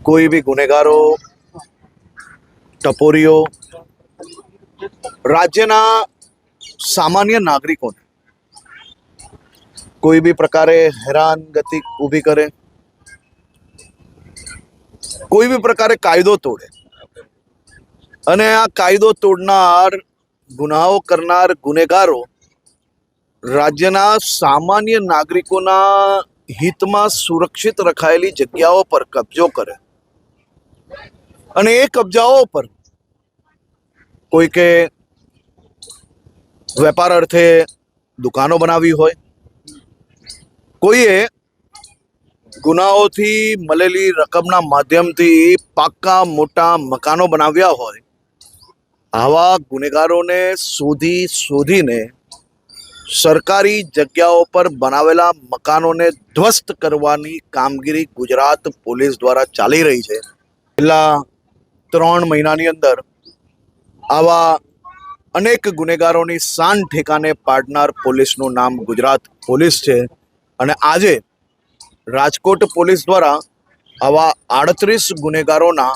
કોઈ બી ગુનેગારો, ટપોરીઓ રાજ્યના સામાન્ય નાગરિકોને કોઈ બી પ્રકારે હેરાનગતિ ઊભી કરે, કોઈ બી પ્રકારે કાયદો તોડે અને આ કાયદો તોડનાર, ગુનાઓ કરનાર ગુનેગારો રાજ્યના સામાન્ય નાગરિકોના હિતમાં સુરક્ષિત રખાયેલી જગ્યાઓ પર કબજો કરે અને એ કબજાઓ પર કોઈ કે વેપાર અર્થે દુકાનો બનાવી હોય, કોઈએ ગુનાઓથી મળેલી રકમના માધ્યમથી પાક્કા મોટા મકાનો બનાવ્યા હોય, આવા ગુનેગારોને શોધીને સરકારી જગ્યાઓ પર બનાવેલા મકાનોને ધ્વસ્ત કરવાની કામગીરી ગુજરાત પોલીસ દ્વારા ચાલી રહી છે. છેલ્લા 3 મહિનાની અંદર આવા અનેક ગુનેગારોની શાન ઠેકાને પાડનાર પોલીસનું નામ ગુજરાત પોલીસ છે અને આજે રાજકોટ પોલીસ દ્વારા આવા 38 ગુનેગારોના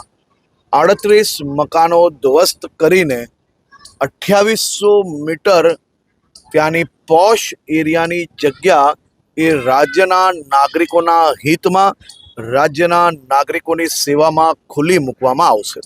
38 મકાનો ધ્વસ્ત કરીને 2800 મીટર ત્યાંની પોશ એરિયાની જગ્યા એ રાજ્યના નાગરિકોના હિતમાં, રાજ્યના નાગરિકોની સેવામાં ખુલ્લી મૂકવામાં આવશે.